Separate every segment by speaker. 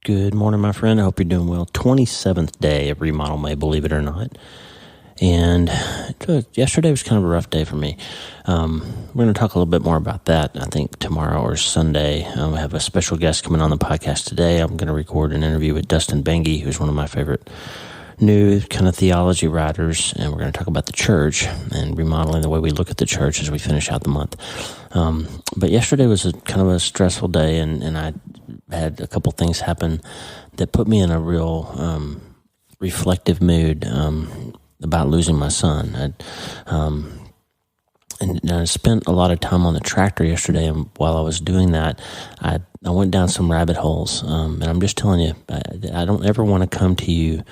Speaker 1: Good morning, my friend. I hope you're doing well. 27th day of Remodel, may believe it or not. And yesterday was kind of a rough day for me. We're going to talk a little bit more about that, I think, tomorrow or Sunday. We have a special guest coming on the podcast today. I'm going to record an interview with Dustin Bengie, who's one of my favorite new kind of theology writers, and we're going to talk about the church and remodeling the way we look at the church as we finish out the month. But yesterday was kind of a stressful day, and I had a couple things happen that put me in a real reflective mood about losing my son. And I spent a lot of time on the tractor yesterday, and while I was doing that, I went down some rabbit holes. And I'm just telling you, I don't ever want to come to you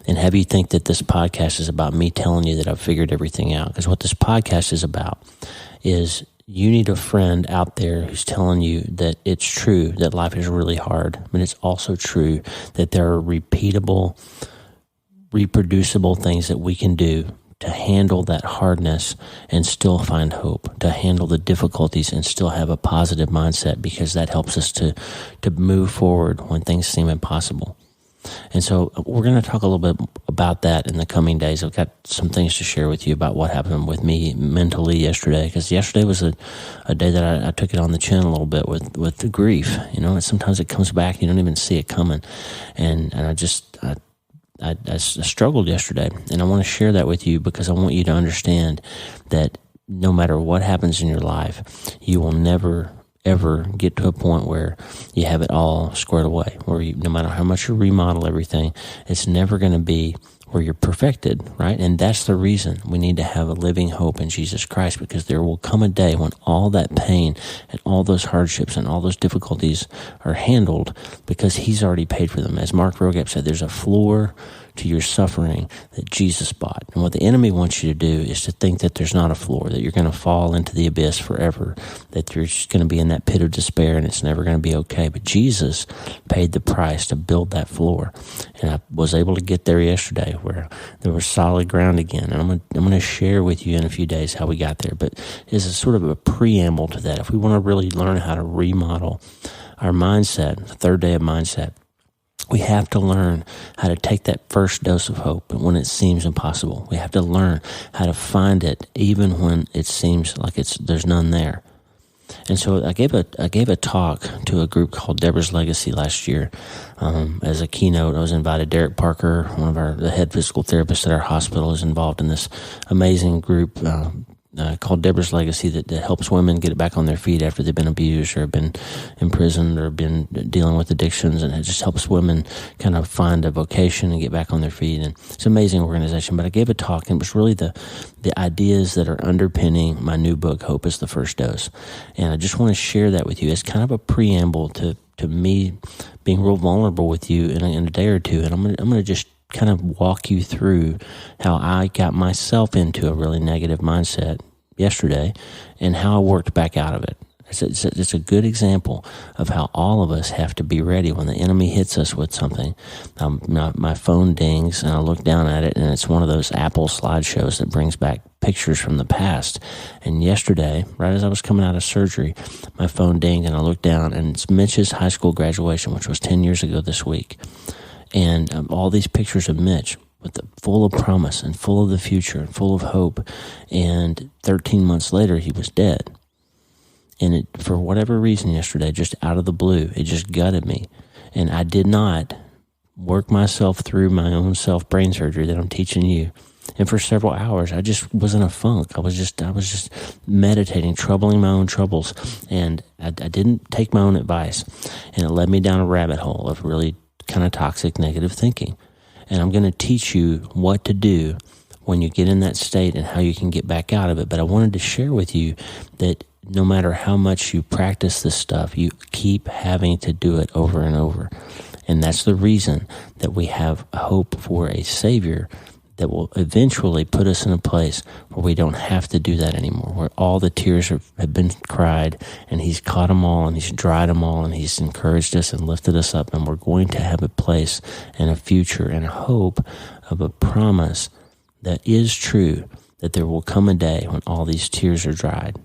Speaker 1: and have you think that this podcast is about me telling you that I've figured everything out. Because what this podcast is about is you need a friend out there who's telling you that it's true that life is really hard, but it's also true that there are repeatable, reproducible things that we can do to handle that hardness and still find hope, to handle the difficulties and still have a positive mindset, because that helps us to move forward when things seem impossible. And so we're going to talk a little bit about that in the coming days. I've got some things to share with you about what happened with me mentally yesterday, because yesterday was a day that I took it on the chin a little bit with the grief. You know, and sometimes it comes back, you don't even see it coming. And I struggled yesterday, and I want to share that with you because I want you to understand that no matter what happens in your life, you will never ever get to a point where you have it all squared away, where no matter how much you remodel everything, it's never going to be where you're perfected, right? And that's the reason we need to have a living hope in Jesus Christ, because there will come a day when all that pain and all those hardships and all those difficulties are handled because He's already paid for them. As Mark Rogep said, there's a floor to your suffering that Jesus bought. And what the enemy wants you to do is to think that there's not a floor, that you're going to fall into the abyss forever, that you're just going to be in that pit of despair and it's never going to be okay. But Jesus paid the price to build that floor. And I was able to get there yesterday where there was solid ground again. And I'm going to share with you in a few days how we got there. But it's a sort of a preamble to that. If we want to really learn how to remodel our mindset, the third day of mindset, we have to learn how to take that first dose of hope when it seems impossible. We have to learn how to find it even when it seems like there's none there. And so I gave a talk to a group called Deborah's Legacy last year as a keynote. I was invited. Derek Parker, one of the head physical therapists at our hospital, is involved in this amazing group called Deborah's Legacy that helps women get back on their feet after they've been abused or been imprisoned or been dealing with addictions, and it just helps women kind of find a vocation and get back on their feet. And it's an amazing organization. But I gave a talk, and it was really the ideas that are underpinning my new book, Hope is the First Dose. And I just want to share that with you as kind of a preamble to me being real vulnerable with you in a day or two. And I'm going to just kind of walk you through how I got myself into a really negative mindset yesterday and how I worked back out of it. It's a good example of how all of us have to be ready when the enemy hits us with something. My phone dings and I look down at it, and it's one of those Apple slideshows that brings back pictures from the past. And yesterday, right as I was coming out of surgery, my phone dinged and I looked down, and it's Mitch's high school graduation, which was 10 years ago this week. And all these pictures of Mitch full of promise and full of the future and full of hope. And 13 months later, he was dead. And for whatever reason yesterday, just out of the blue, it just gutted me. And I did not work myself through my own self-brain surgery that I'm teaching you. And for several hours, I just was in a funk. I was just meditating, troubling my own troubles. And I didn't take my own advice. And it led me down a rabbit hole of really kind of toxic, negative thinking. And I'm going to teach you what to do when you get in that state and how you can get back out of it. But I wanted to share with you that no matter how much you practice this stuff, you keep having to do it over and over. And that's the reason that we have hope for a Savior that will eventually put us in a place where we don't have to do that anymore, where all the tears have been cried, and He's caught them all, and He's dried them all, and He's encouraged us and lifted us up, and we're going to have a place and a future and a hope of a promise that is true, that there will come a day when all these tears are dried.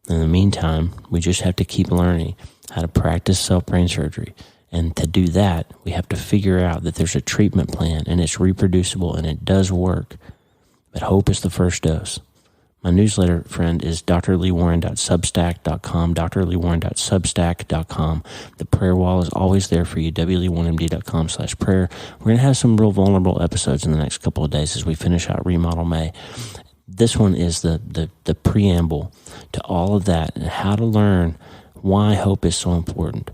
Speaker 1: In the meantime, we just have to keep learning how to practice self-brain surgery And to do that, we have to figure out that there's a treatment plan and it's reproducible and it does work. But hope is the first dose. My newsletter, friend, is drleewarren.substack.com, drleewarren.substack.com. The prayer wall is always there for you, wlee1md.com/prayer. We're going to have some real vulnerable episodes in the next couple of days as we finish out Remodel May. This one is the preamble to all of that and how to learn why hope is so important.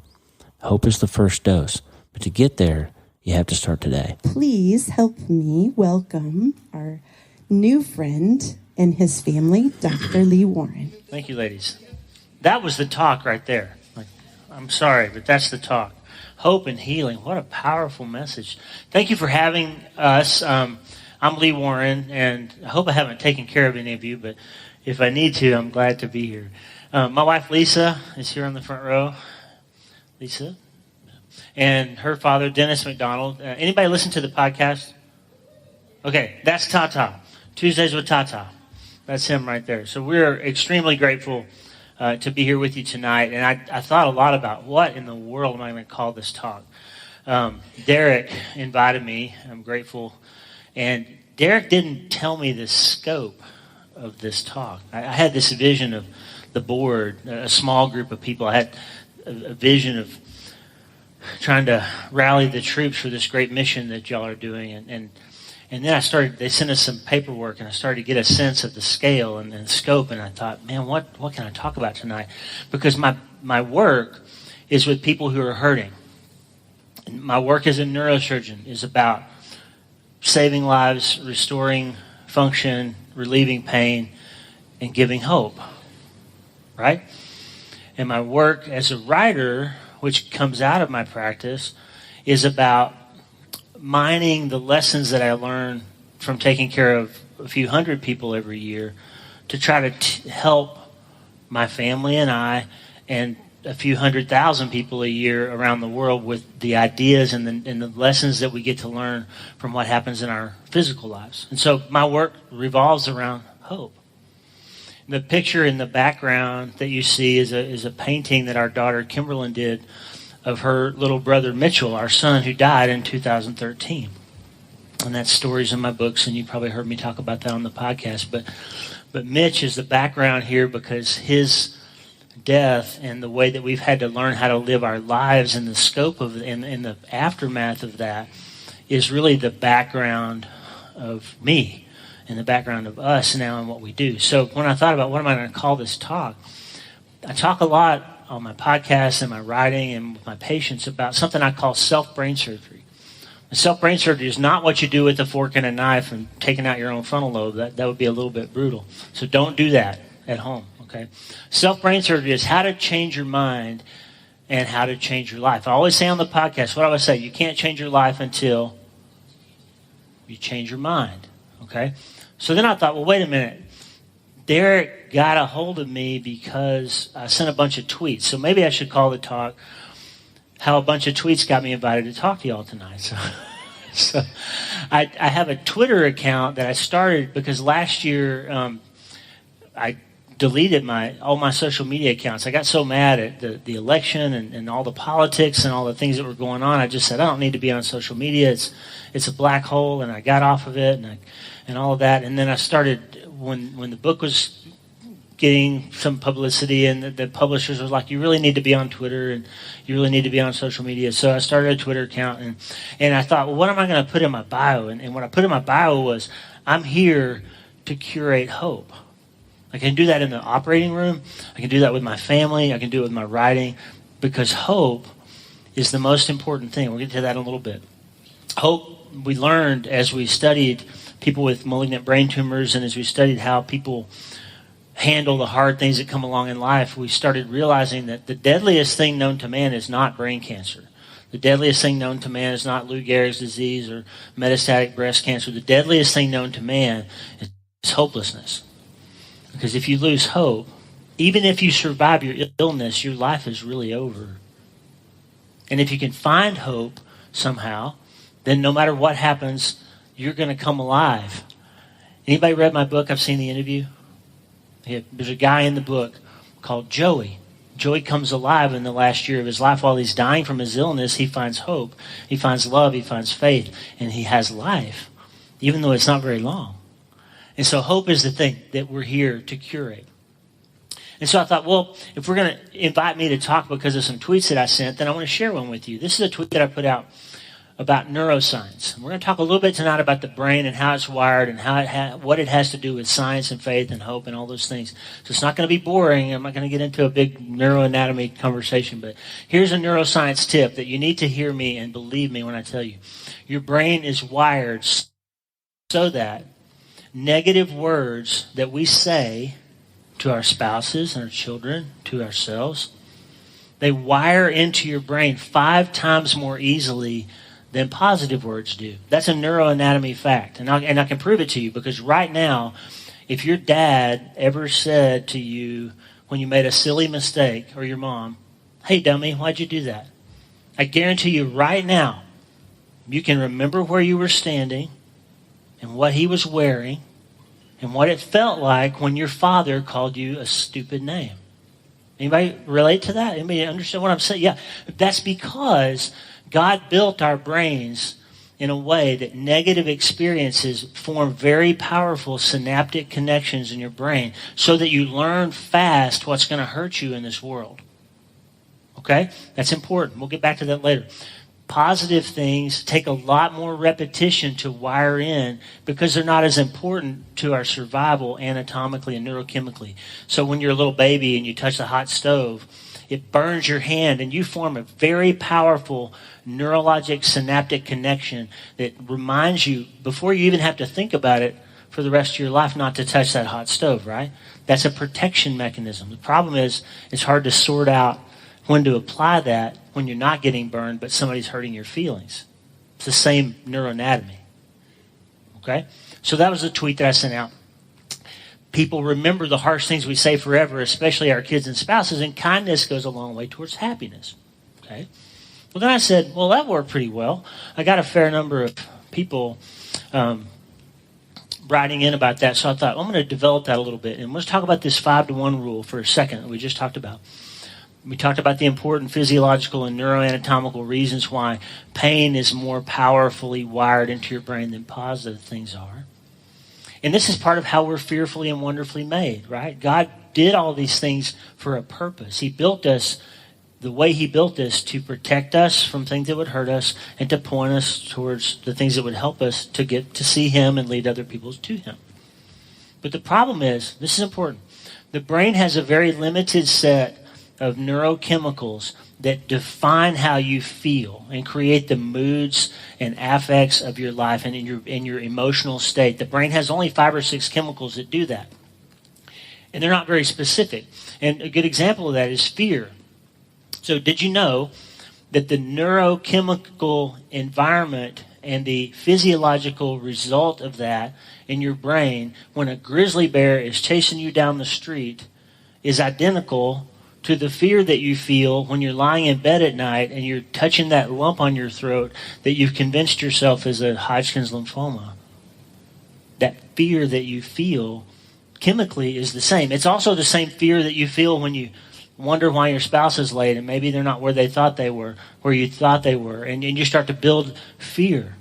Speaker 1: Hope is the first dose, but to get there, you have to start today.
Speaker 2: Please help me welcome our new friend and his family, Dr. Lee Warren.
Speaker 3: Thank you, ladies. That was the talk right there. I'm sorry, but that's the talk. Hope and healing. What a powerful message. Thank you for having us. I'm Lee Warren, and I hope I haven't taken care of any of you, but if I need to, I'm glad to be here. My wife, Lisa, is here on the front row. Lisa. And her father, Dennis McDonald. Anybody listen to the podcast? Okay, that's Tata. Tuesdays with Tata. That's him right there. So we're extremely grateful to be here with you tonight. And I thought a lot about what in the world am I going to call this talk. Derek invited me. I'm grateful. And Derek didn't tell me the scope of this talk. I had this vision of the board, a small group of people. I had a vision of trying to rally the troops for this great mission that y'all are doing. And then they sent us some paperwork, and I started to get a sense of the scale and the scope, and I thought, man, what can I talk about tonight? Because my work is with people who are hurting. And my work as a neurosurgeon is about saving lives, restoring function, relieving pain, and giving hope, right? And my work as a writer, which comes out of my practice, is about mining the lessons that I learn from taking care of a few hundred people every year to try to help my family and I and a few 100,000 people a year around the world with the ideas and the lessons that we get to learn from what happens in our physical lives. And so my work revolves around hope. The picture in the background that you see is a painting that our daughter Kimberlyn did of her little brother Mitchell, our son, who died in 2013. And that story's in my books, and you probably heard me talk about that on the podcast. But Mitch is the background here because his death and the way that we've had to learn how to live our lives and the scope of and the aftermath of that is really the background of me and the background of us now and what we do. So when I thought about what am I going to call this talk, I talk a lot on my podcast and my writing and with my patients about something I call self-brain surgery. And self-brain surgery is not what you do with a fork and a knife and taking out your own frontal lobe. That would be a little bit brutal. So don't do that at home, okay? Self-brain surgery is how to change your mind and how to change your life. I always say on the podcast, what I always say, you can't change your life until you change your mind, okay? So then I thought, well, wait a minute. Derek got a hold of me because I sent a bunch of tweets. So maybe I should call the talk how a bunch of tweets got me invited to talk to y'all tonight. So I have a Twitter account that I started because last year I deleted all my social media accounts. I got so mad at the election and all the politics and all the things that were going on. I just said, I don't need to be on social media. It's a black hole, and I got off of it and all of that. And then I started, when the book was getting some publicity and the publishers was like, you really need to be on Twitter and you really need to be on social media. So I started a Twitter account and I thought, well, what am I going to put in my bio? And what I put in my bio was, I'm here to curate hope. I can do that in the operating room. I can do that with my family. I can do it with my writing because hope is the most important thing. We'll get to that in a little bit. Hope, we learned as we studied people with malignant brain tumors and as we studied how people handle the hard things that come along in life, we started realizing that the deadliest thing known to man is not brain cancer. The deadliest thing known to man is not Lou Gehrig's disease or metastatic breast cancer. The deadliest thing known to man is hopelessness. Because if you lose hope, even if you survive your illness, your life is really over. And if you can find hope somehow, then no matter what happens, you're going to come alive. Anybody read my book? I've seen the interview. There's a guy in the book called Joey. Joy comes alive in the last year of his life. While he's dying from his illness, he finds hope, he finds love, he finds faith, and he has life, even though it's not very long. And so hope is the thing that we're here to curate. And so I thought, well, if we're going to invite me to talk because of some tweets that I sent, then I want to share one with you. This is a tweet that I put out about neuroscience. We're going to talk a little bit tonight about the brain and how it's wired and how what it has to do with science and faith and hope and all those things. So it's not going to be boring. I'm not going to get into a big neuroanatomy conversation, but here's a neuroscience tip that you need to hear me and believe me when I tell you. Your brain is wired so that negative words that we say to our spouses and our children, to ourselves, they wire into your brain 5 times more easily than positive words do. That's a neuroanatomy fact. And I can prove it to you because right now, if your dad ever said to you when you made a silly mistake, or your mom, "Hey, dummy, why'd you do that?" I guarantee you right now, you can remember where you were standing and what he was wearing and what it felt like when your father called you a stupid name. Anybody relate to that? Anybody understand what I'm saying? Yeah, that's because God built our brains in a way that negative experiences form very powerful synaptic connections in your brain so that you learn fast what's going to hurt you in this world. Okay? That's important. We'll get back to that later. Positive things take a lot more repetition to wire in because they're not as important to our survival anatomically and neurochemically. So when you're a little baby and you touch the hot stove, it burns your hand and you form a very powerful neurologic synaptic connection that reminds you, before you even have to think about it for the rest of your life, not to touch that hot stove, right? That's a protection mechanism. The problem is it's hard to sort out when to apply that when you're not getting burned, but somebody's hurting your feelings. It's the same neuroanatomy. Okay? So that was a tweet that I sent out. People remember the harsh things we say forever, especially our kids and spouses, and kindness goes a long way towards happiness. Okay? Well, then I said, well, that worked pretty well. I got a fair number of people writing in about that, so I thought, I'm going to develop that a little bit. And let's talk about this 5-to-1 rule for a second that we just talked about. We talked about the important physiological and neuroanatomical reasons why pain is more powerfully wired into your brain than positive things are. And this is part of how we're fearfully and wonderfully made, right? God did all these things for a purpose. He built us the way he built us to protect us from things that would hurt us and to point us towards the things that would help us to get to see him and lead other people to him. But the problem is, this is important, the brain has a very limited set of neurochemicals that define how you feel and create the moods and affects of your life and in your emotional state. The brain has only 5 or 6 chemicals that do that. And they're not very specific. And a good example of that is fear. So did you know that the neurochemical environment and the physiological result of that in your brain when a grizzly bear is chasing you down the street is identical to the fear that you feel when you're lying in bed at night and you're touching that lump on your throat that you've convinced yourself is a Hodgkin's lymphoma. That fear that you feel chemically is the same. It's also the same fear that you feel when you wonder why your spouse is late and maybe they're not where they thought they were, where you thought they were, and you start to build fear,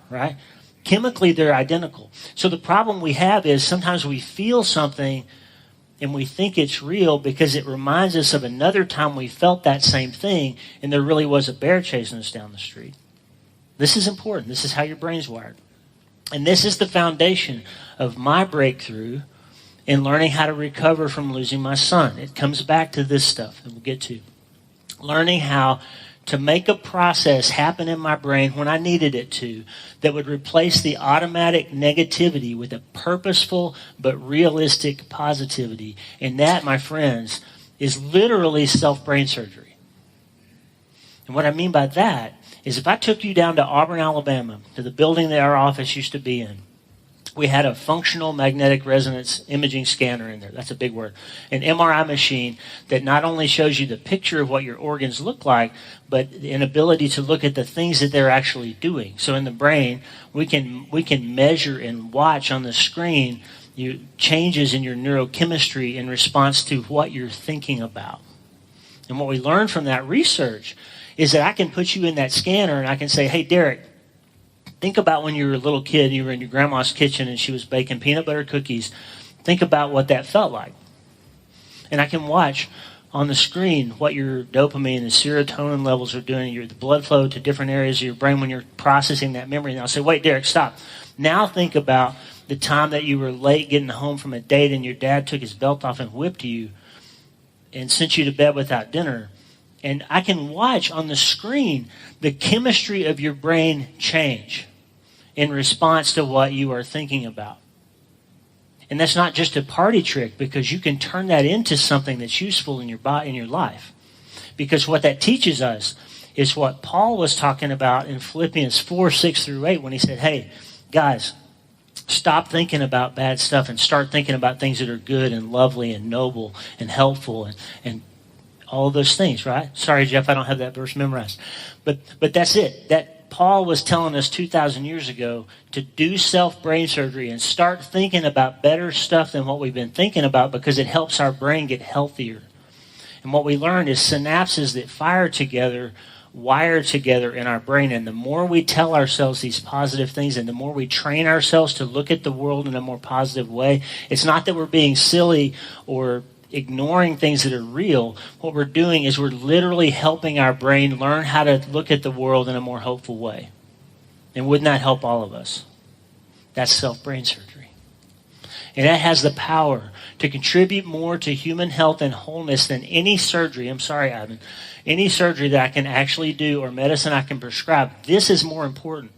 Speaker 3: right? Chemically, they're identical. So the problem we have is sometimes we feel something and we think it's real because it reminds us of another time we felt that same thing and there really was a bear chasing us down the street. This is important. This is how your brain's wired. And this is the foundation of my breakthrough in learning how to recover from losing my son. It comes back to this stuff that we'll get to. Learning how to make a process happen in my brain when I needed it to that would replace the automatic negativity with a purposeful but realistic positivity. And that, my friends, is literally self-brain surgery. And what I mean by that is if I took you down to Auburn, Alabama, to the building that our office used to be in, we had a functional magnetic resonance imaging scanner in there. That's a big word. An MRI machine that not only shows you the picture of what your organs look like, but an ability to look at the things that they're actually doing. So in the brain, we can measure and watch on the screen changes in your neurochemistry in response to what you're thinking about. And what we learned from that research is that I can put you in that scanner and I can say, hey, Derek, think about when you were a little kid, you were in your grandma's kitchen and she was baking peanut butter cookies. Think about what that felt like. And I can watch on the screen what your dopamine and serotonin levels are doing, the blood flow to different areas of your brain when you're processing that memory. And I'll say, wait, Derek, stop. Now think about the time that you were late getting home from a date and your dad took his belt off and whipped you and sent you to bed without dinner. And I can watch on the screen the chemistry of your brain change in response to what you are thinking about. And that's not just a party trick, because you can turn that into something that's useful in your life. Because what that teaches us is what Paul was talking about in Philippians 4:6-8 when he said, hey, guys, stop thinking about bad stuff and start thinking about things that are good and lovely and noble and helpful and all of those things, right? Sorry, Jeff, I don't have that verse memorized. But that's it. That Paul was telling us 2,000 years ago to do self-brain surgery and start thinking about better stuff than what we've been thinking about, because it helps our brain get healthier. And what we learned is synapses that fire together, wire together in our brain. And the more we tell ourselves these positive things and the more we train ourselves to look at the world in a more positive way, it's not that we're being silly or ignoring things that are real. What we're doing is we're literally helping our brain learn how to look at the world in a more hopeful way. And wouldn't that help all of us? That's self-brain surgery. And that has the power to contribute more to human health and wholeness than any surgery. I'm sorry, Ivan. Any surgery that I can actually do or medicine I can prescribe. This is more important,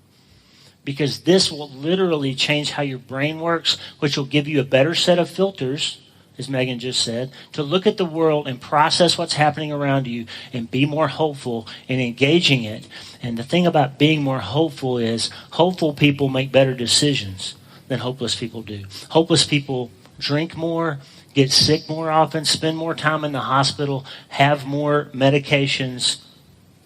Speaker 3: because this will literally change how your brain works, which will give you a better set of filters, as Megan just said, to look at the world and process what's happening around you and be more hopeful in engaging it. And the thing about being more hopeful is hopeful people make better decisions than hopeless people do. Hopeless people drink more, get sick more often, spend more time in the hospital, have more medications,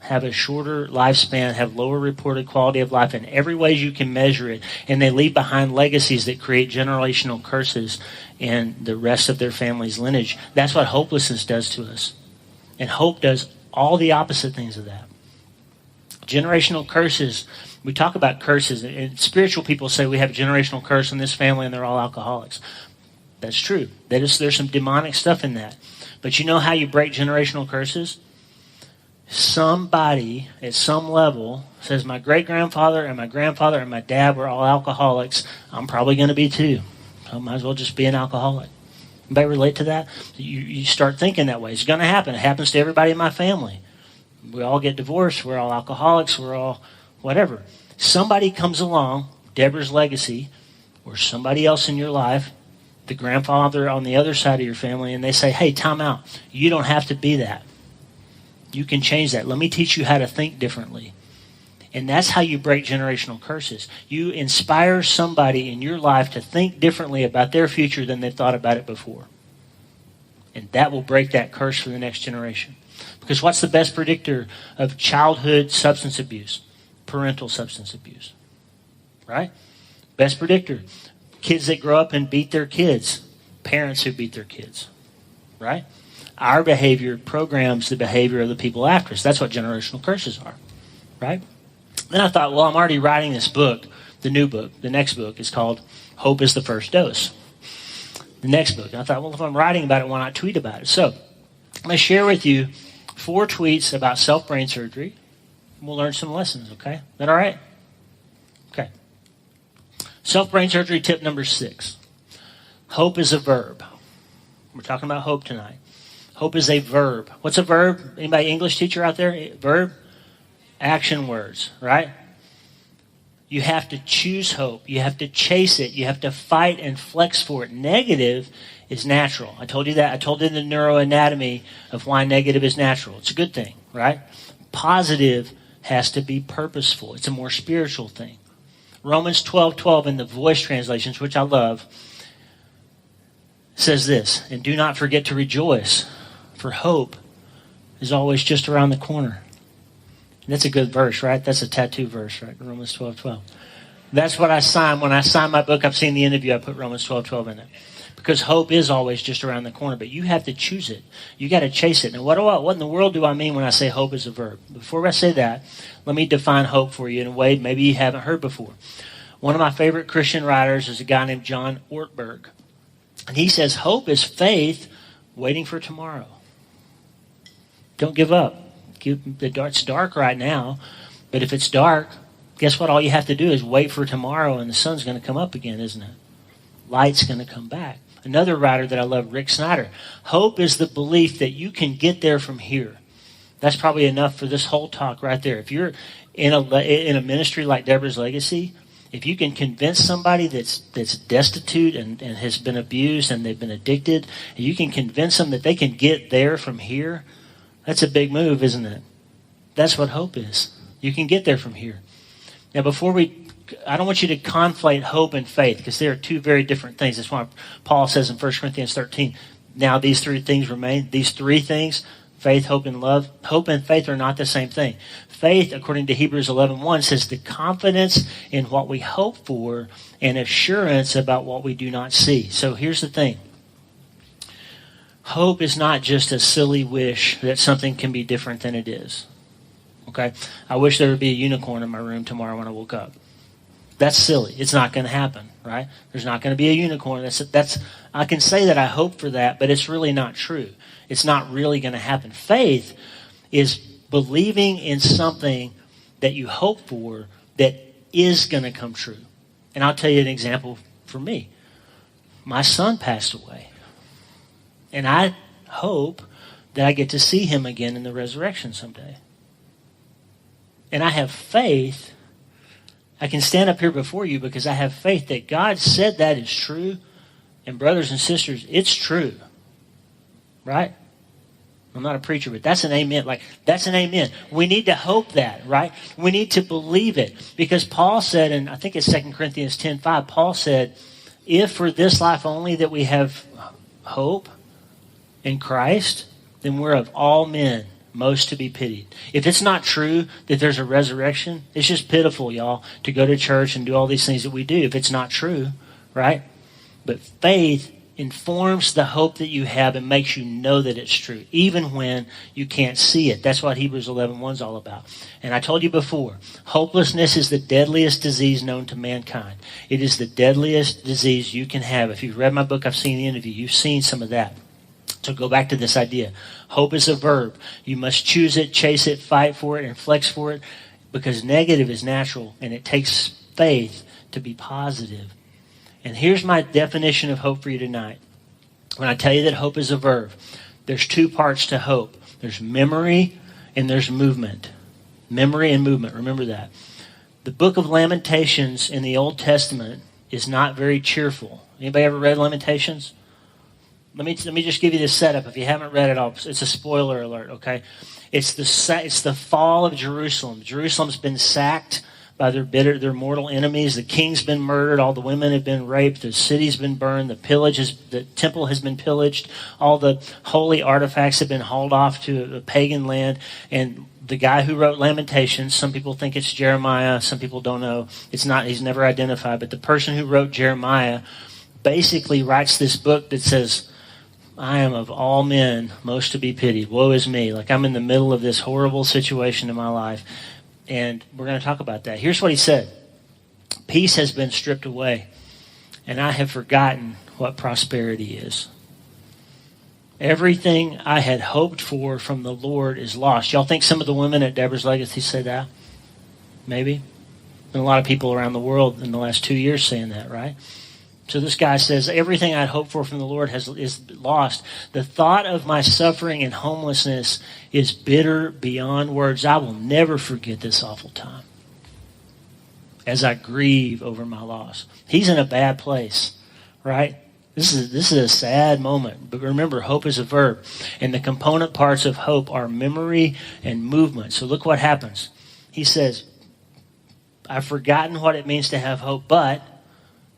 Speaker 3: have a shorter lifespan, have lower reported quality of life in every way you can measure it, and they leave behind legacies that create generational curses in the rest of their family's lineage. That's what hopelessness does to us. And hope does all the opposite things of that. Generational curses, we talk about curses, and spiritual people say we have a generational curse in this family and they're all alcoholics. That's true. There's some demonic stuff in that. But you know how you break generational curses? Somebody at some level says, my great-grandfather and my grandfather and my dad were all alcoholics. I'm probably going to be too. I might as well just be an alcoholic. Anybody relate to that? You start thinking that way. It's going to happen. It happens to everybody in my family. We all get divorced. We're all alcoholics. We're all whatever. Somebody comes along, Deborah's legacy, or somebody else in your life, the grandfather on the other side of your family, and they say, hey, time out. You don't have to be that. You can change that. Let me teach you how to think differently. And that's how you break generational curses. You inspire somebody in your life to think differently about their future than they thought about it before. And that will break that curse for the next generation. Because what's the best predictor of childhood substance abuse? Parental substance abuse. Right? Best predictor. Kids that grow up and beat their kids. Parents who beat their kids. Right? Our behavior programs the behavior of the people after us. That's what generational curses are. Right? Then I thought, well, I'm already writing this book, the new book. The next book is called Hope is the First Dose. The next book. And I thought, well, if I'm writing about it, why not tweet about it? So I'm going to share with you 4 tweets about self-brain surgery. We'll learn some lessons, okay? Is that all right? Okay. Self-brain surgery tip number 6. Hope is a verb. We're talking about hope tonight. Hope is a verb. What's a verb? Anybody English teacher out there? Verb? Action words, right? You have to choose hope. You have to chase it. You have to fight and flex for it. Negative is natural. I told you that. I told you the neuroanatomy of why negative is natural. It's a good thing, right? Positive has to be purposeful. It's a more spiritual thing. Romans 12:12 in the Voice translations, which I love, says this, and do not forget to rejoice, for hope is always just around the corner. That's a good verse, right? That's a tattoo verse, right? Romans 12:12. That's what I sign. When I sign my book, I've seen the end of you, I put Romans 12:12 in it. because hope is always just around the corner, but you have to choose it. You got to chase it. Now, what in the world do I mean when I say hope is a verb? Before I say that, let me define hope for you in a way maybe you haven't heard before. One of my favorite Christian writers is a guy named John Ortberg. And he says, hope is faith waiting for tomorrow. Don't give up. It's dark right now, but if it's dark, guess what? All you have to do is wait for tomorrow, and the sun's going to come up again, isn't it? Light's going to come back. Another writer that I love, Rick Snyder. Hope is the belief that you can get there from here. That's probably enough for this whole talk right there. If you're in a ministry like Deborah's Legacy, if you can convince somebody that's destitute and has been abused and they've been addicted, and you can convince them that they can get there from here, that's a big move, isn't it? That's what hope is. You can get there from here. Now, I don't want you to conflate hope and faith, because they are two very different things. That's why Paul says in 1 Corinthians 13, now these three things remain. These three things, faith, hope, and love. Hope and faith are not the same thing. Faith, according to Hebrews 11:1, says the confidence in what we hope for and assurance about what we do not see. So here's the thing. Hope is not just a silly wish that something can be different than it is. Okay? I wish there would be a unicorn in my room tomorrow when I woke up. That's silly. It's not going to happen, right? There's not going to be a unicorn. I can say that I hope for that, but it's really not true. It's not really going to happen. Faith is believing in something that you hope for that is going to come true. And I'll tell you an example for me. My son passed away. And I hope that I get to see him again in the resurrection someday. And I have faith. I can stand up here before you because I have faith that God said that is true. And brothers and sisters, it's true. Right? I'm not a preacher, but that's an amen. That's an amen. We need to hope that, right? We need to believe it. Because Paul said, and I think it's 2 Corinthians 10:5, Paul said, if for this life only that we have hope in Christ, then we're of all men most to be pitied. If it's not true that there's a resurrection, it's just pitiful, y'all, to go to church and do all these things that we do if it's not true, right? But faith informs the hope that you have and makes you know that it's true, even when you can't see it. That's what Hebrews 11:1 is all about. And I told you before, hopelessness is the deadliest disease known to mankind. It is the deadliest disease you can have. If you've read my book, I've seen the interview, you've seen some of that. So go back to this idea. Hope is a verb. You must choose it, chase it, fight for it, and flex for it, because negative is natural, and it takes faith to be positive. And here's my definition of hope for you tonight. When I tell you that hope is a verb, there's two parts to hope. There's memory and there's movement. Memory and movement. Remember that. The book of Lamentations in the Old Testament is not very cheerful. Anybody ever read Lamentations? Let me just give you this setup. If you haven't read it all, it's a spoiler alert, okay? It's the fall of Jerusalem. Jerusalem's been sacked by their mortal enemies. The king's been murdered. All the women have been raped. The city's been burned. The temple has been pillaged. All the holy artifacts have been hauled off to a pagan land. And the guy who wrote Lamentations, some people think it's Jeremiah. Some people don't know. It's not. He's never identified. But the person who wrote Jeremiah basically writes this book that says, I am of all men most to be pitied. Woe is me. Like I'm in the middle of this horrible situation in my life. And we're going to talk about that. Here's what he said. Peace has been stripped away, and I have forgotten what prosperity is. Everything I had hoped for from the Lord is lost. Y'all think some of the women at Deborah's Legacy said that? Maybe. And a lot of people around the world in the last 2 years saying that, right? So this guy says, everything I'd hoped for from the Lord is lost. The thought of my suffering and homelessness is bitter beyond words. I will never forget this awful time as I grieve over my loss. He's in a bad place, right? This is a sad moment. But remember, hope is a verb. And the component parts of hope are memory and movement. So look what happens. He says, I've forgotten what it means to have hope, but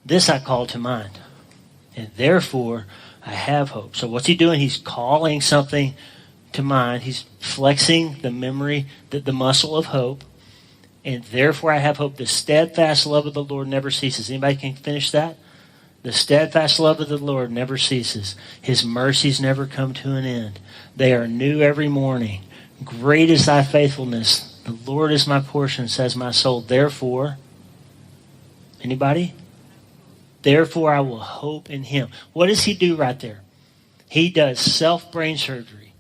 Speaker 3: this I call to mind, and therefore I have hope. So what's he doing? He's calling something to mind. He's flexing the memory, the muscle of hope, and therefore I have hope. The steadfast love of the Lord never ceases. Anybody can finish that? The steadfast love of the Lord never ceases. His mercies never come to an end. They are new every morning. Great is thy faithfulness. The Lord is my portion, says my soul. Therefore, anybody? Therefore I will hope in him. What does he do right there? He does self-brain surgery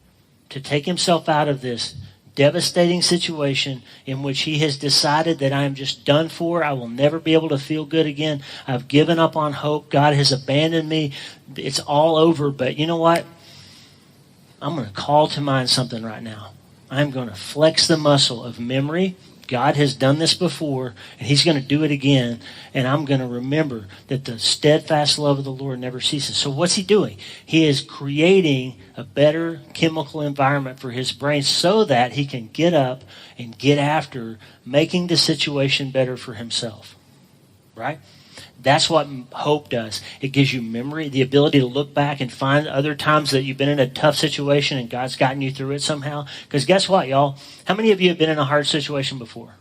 Speaker 3: to take himself out of this devastating situation in which he has decided that I am just done for. I will never be able to feel good again. I've given up on hope. God has abandoned me. It's all over. But you know what? I'm going to call to mind something right now. I'm going to flex the muscle of memory. God has done this before, and he's going to do it again. And I'm going to remember that the steadfast love of the Lord never ceases. So what's he doing? He is creating a better chemical environment for his brain so that he can get up and get after making the situation better for himself. Right? That's what hope does. It gives you memory, the ability to look back and find other times that you've been in a tough situation and God's gotten you through it somehow. Because guess what, y'all? How many of you have been in a hard situation before?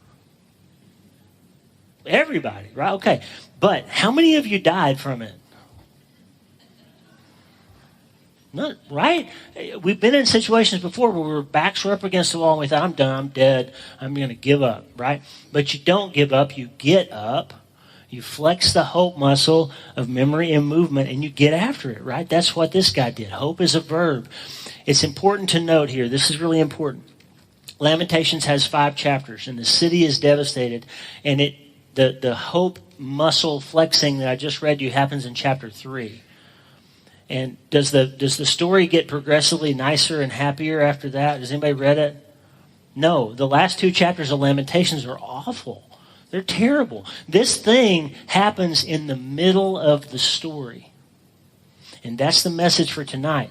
Speaker 3: Everybody, right? Okay. But how many of you died from it? None, right? We've been in situations before where our backs were up against the wall and we thought, I'm done, I'm dead, I'm going to give up, right? But you don't give up, you get up. You flex the hope muscle of memory and movement, and you get after it, right? That's what this guy did. Hope is a verb. It's important to note here. This is really important. Lamentations has 5 chapters, and the city is devastated. And the hope muscle flexing that I just read you happens in chapter 3. And does the story get progressively nicer and happier after that? Has anybody read it? No. The last 2 chapters of Lamentations are awful. They're terrible. This thing happens in the middle of the story. And that's the message for tonight.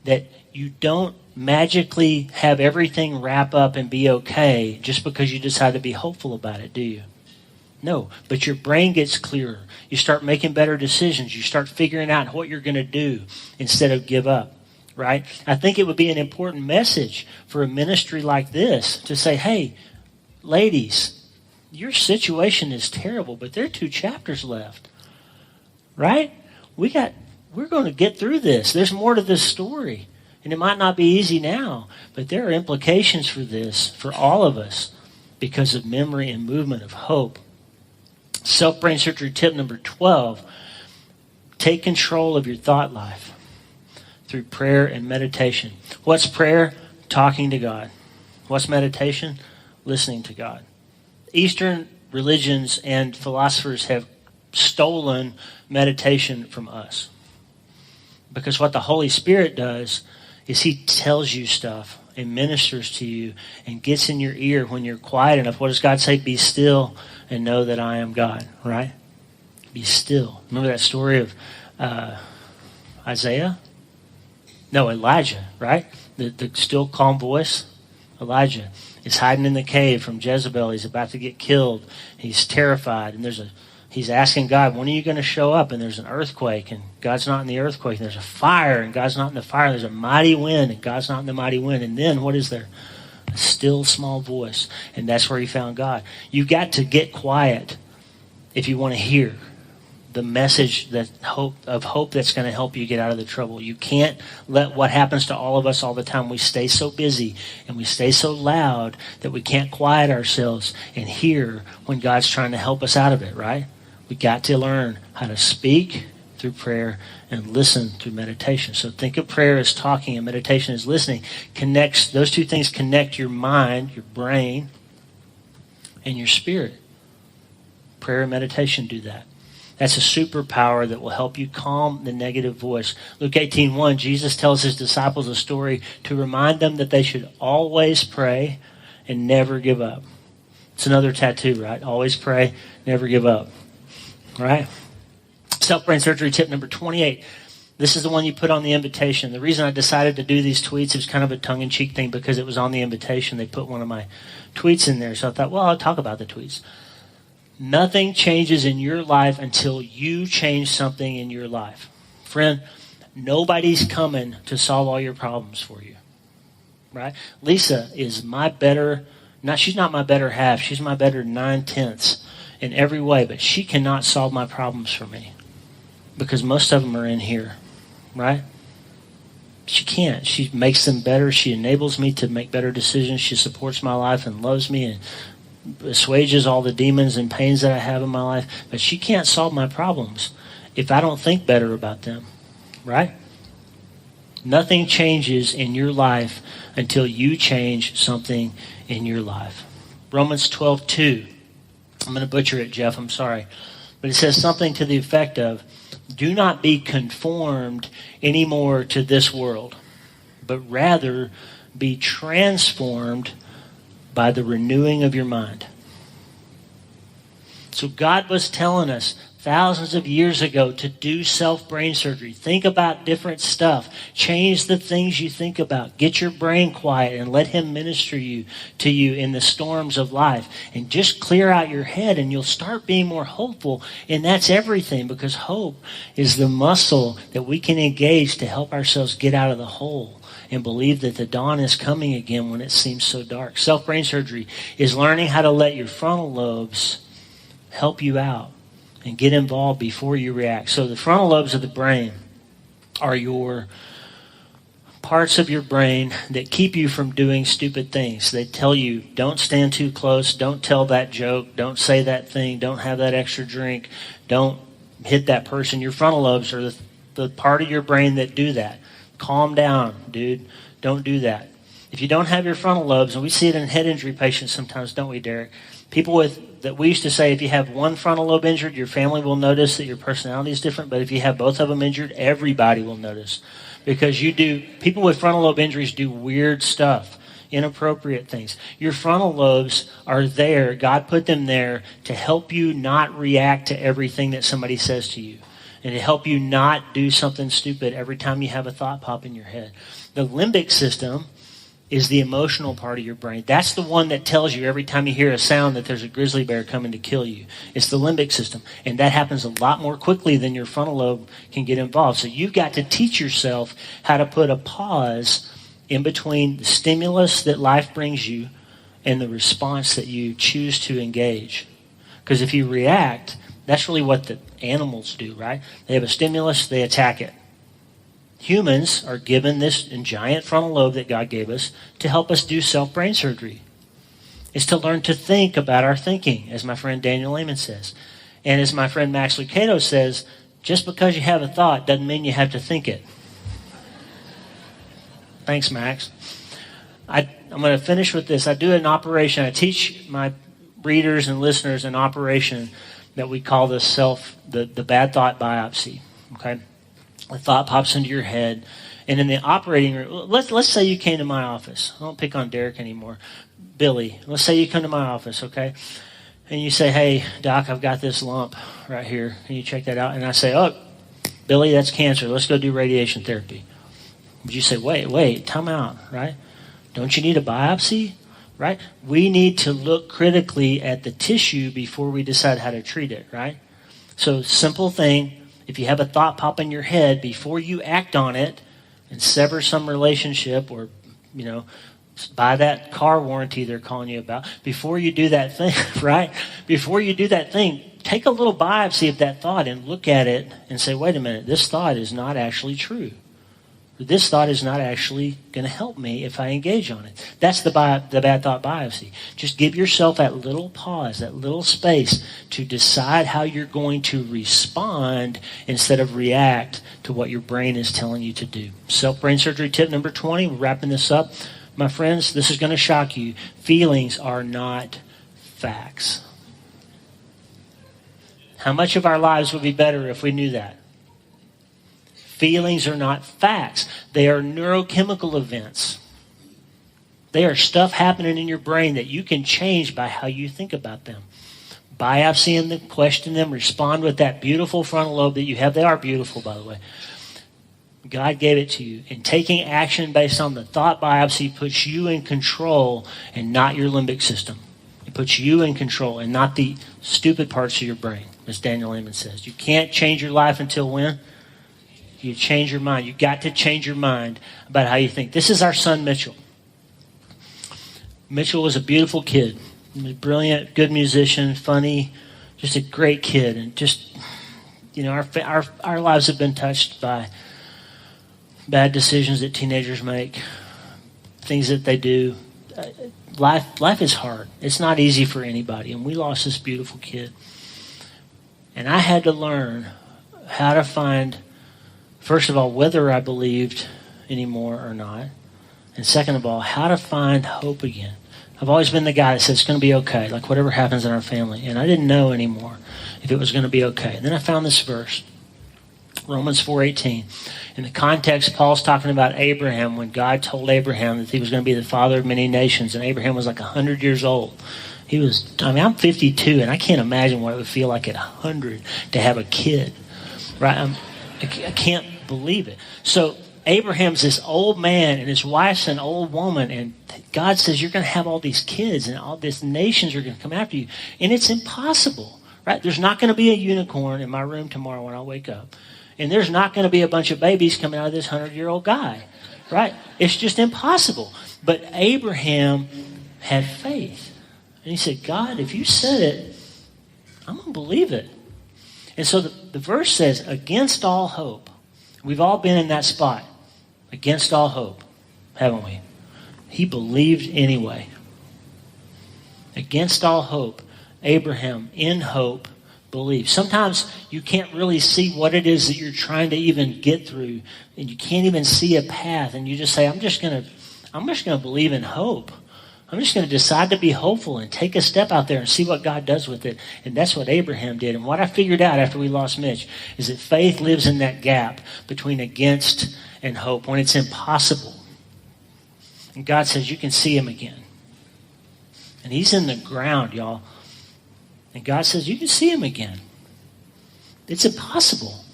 Speaker 3: That you don't magically have everything wrap up and be okay just because you decide to be hopeful about it, do you? No, but your brain gets clearer. You start making better decisions. You start figuring out what you're going to do instead of give up, right? I think it would be an important message for a ministry like this to say, hey, ladies, your situation is terrible, but there are 2 chapters left, right? We're going to get through this. There's more to this story, and it might not be easy now, but there are implications for this, for all of us, because of memory and movement of hope. Self-brain surgery tip number 12, take control of your thought life through prayer and meditation. What's prayer? Talking to God. What's meditation? Listening to God. Eastern religions and philosophers have stolen meditation from us. Because what the Holy Spirit does is he tells you stuff and ministers to you and gets in your ear when you're quiet enough. What does God say? Be still and know that I am God, right? Be still. Remember that story of Elijah, right? The still calm voice. Elijah is hiding in the cave from Jezebel. He's about to get killed. He's terrified. And he's asking God, when are you going to show up? And there's an earthquake, and God's not in the earthquake. And there's a fire, and God's not in the fire. There's a mighty wind, and God's not in the mighty wind. And then what is there? A still small voice. And that's where he found God. You've got to get quiet if you want to hear the message of hope that's going to help you get out of the trouble. You can't let what happens to all of us all the time. We stay so busy and we stay so loud that we can't quiet ourselves and hear when God's trying to help us out of it, right? We got to learn how to speak through prayer and listen through meditation. So think of prayer as talking and meditation as listening. Those 2 things connect your mind, your brain, and your spirit. Prayer and meditation do that. That's a superpower that will help you calm the negative voice. Luke 18:1, Jesus tells his disciples a story to remind them that they should always pray and never give up. It's another tattoo, right? Always pray, never give up. Right? Self-brain surgery tip number 28. This is the one you put on the invitation. The reason I decided to do these tweets, it was kind of a tongue-in-cheek thing because it was on the invitation. They put one of my tweets in there. So I thought, well, I'll talk about the tweets. Nothing changes in your life until you change something in your life. Friend, nobody's coming to solve all your problems for you. Right? Lisa is she's not my better half. She's my better 9/10 in every way, but she cannot solve my problems for me. because most of them are in here, right? She can't. She makes them better. She enables me to make better decisions. She supports my life and loves me and assuages all the demons and pains that I have in my life. But she can't solve my problems if I don't think better about them, right? Nothing changes in your life until you change something in your life. Romans 12:2. I'm going to butcher it, Jeff. I'm sorry. But it says something to the effect of, do not be conformed anymore to this world, but rather be transformed by the renewing of your mind. So God was telling us thousands of years ago to do self-brain surgery. Think about different stuff. Change the things you think about. Get your brain quiet and let him minister to you in the storms of life. And just clear out your head and you'll start being more hopeful. And that's everything, because hope is the muscle that we can engage to help ourselves get out of the hole and believe that the dawn is coming again when it seems so dark. Self-brain surgery is learning how to let your frontal lobes help you out and get involved before you react. So the frontal lobes of the brain are your parts of your brain that keep you from doing stupid things. They tell you, don't stand too close, don't tell that joke, don't say that thing, don't have that extra drink, don't hit that person. Your frontal lobes are the part of your brain that do that. Calm down, dude. Don't do that. If you don't have your frontal lobes, and we see it in head injury patients sometimes, don't we, Derek? People that we used to say, if you have one frontal lobe injured, your family will notice that your personality is different. But if you have both of them injured, everybody will notice. Because people with frontal lobe injuries do weird stuff, inappropriate things. Your frontal lobes are there. God put them there to help you not react to everything that somebody says to you, and to help you not do something stupid every time you have a thought pop in your head. The limbic system is the emotional part of your brain. That's the one that tells you every time you hear a sound that there's a grizzly bear coming to kill you. It's the limbic system. And that happens a lot more quickly than your frontal lobe can get involved. So you've got to teach yourself how to put a pause in between the stimulus that life brings you and the response that you choose to engage. Because if you react, that's really what the animals do, right? They have a stimulus, they attack it. Humans are given this giant frontal lobe that God gave us to help us do self-brain surgery. It's to learn to think about our thinking, as my friend Daniel Lehman says. And as my friend Max Lucado says, just because you have a thought doesn't mean you have to think it. Thanks, Max. I'm going to finish with this. I do an operation. I teach my readers and listeners an operation that we call the bad thought biopsy. Okay? A thought pops into your head, and in the operating room, let's say you came to my office. I don't pick on Derek anymore. Billy, let's say you come to my office, okay? And you say, hey, Doc, I've got this lump right here. Can you check that out? And I say, oh, Billy, that's cancer. Let's go do radiation therapy. Would you say, wait, time out, right? Don't you need a biopsy, right? We need to look critically at the tissue before we decide how to treat it, right? So simple thing. If you have a thought pop in your head, before you act on it and sever some relationship or, buy that car warranty they're calling you about, before you do that thing, right? Before you do that thing, take a little biopsy of that thought and look at it and say, wait a minute, this thought is not actually true. This thought is not actually going to help me if I engage on it. That's the bad thought biopsy. Just give yourself that little pause, that little space to decide how you're going to respond instead of react to what your brain is telling you to do. Self-brain surgery tip number 20. We're wrapping this up. My friends, this is going to shock you. Feelings are not facts. How much of our lives would be better if we knew that? Feelings are not facts. They are neurochemical events. They are stuff happening in your brain that you can change by how you think about them. Biopsying them, question them, respond with that beautiful frontal lobe that you have. They are beautiful, by the way. God gave it to you. And taking action based on the thought biopsy puts you in control and not your limbic system. It puts you in control and not the stupid parts of your brain, as Daniel Lehman says. You can't change your life until when? You change your mind. You've got to change your mind about how you think. This is our son, Mitchell. Mitchell was a beautiful kid. He was brilliant, good musician, funny, just a great kid, and just our lives have been touched by bad decisions that teenagers make, things that they do. Life is hard. It's not easy for anybody. And we lost this beautiful kid. And I had to learn how to find, first of all, whether I believed anymore or not. And second of all, how to find hope again. I've always been the guy that says it's going to be okay, like whatever happens in our family. And I didn't know anymore if it was going to be okay. And then I found this verse, Romans 4:18. In the context, Paul's talking about Abraham when God told Abraham that he was going to be the father of many nations. And Abraham was like 100 years old. I'm 52, and I can't imagine what it would feel like at 100 to have a kid. Right? I can't believe it. So Abraham's this old man, and his wife's an old woman, and God says you're going to have all these kids, and all these nations are going to come after you. And it's impossible. Right? There's not going to be a unicorn in my room tomorrow when I wake up. And there's not going to be a bunch of babies coming out of this 100-year-old guy. Right? It's just impossible. But Abraham had faith. And he said, God, if you said it, I'm going to believe it. And so the verse says, against all hope. We've all been in that spot. Against all hope, haven't we? He believed anyway. Against all hope, Abraham, in hope, believed. Sometimes you can't really see what it is that you're trying to even get through, and you can't even see a path, and you just say, I'm just going to believe in hope. I'm just going to decide to be hopeful and take a step out there and see what God does with it. And that's what Abraham did. And what I figured out after we lost Mitch is that faith lives in that gap between against and hope when it's impossible. And God says you can see him again. And he's in the ground, y'all. And God says you can see him again. It's impossible,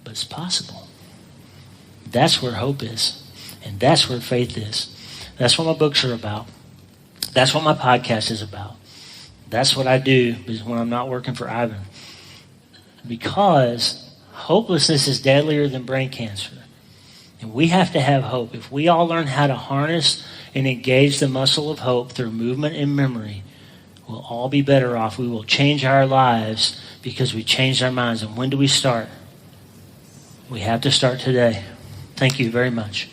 Speaker 3: but it's possible. That's where hope is. And that's where faith is. That's what my books are about. That's what my podcast is about. That's what I do when I'm not working for Ivan. Because hopelessness is deadlier than brain cancer. And we have to have hope. If we all learn how to harness and engage the muscle of hope through movement and memory, we'll all be better off. We will change our lives because we changed our minds. And when do we start? We have to start today. Thank you very much.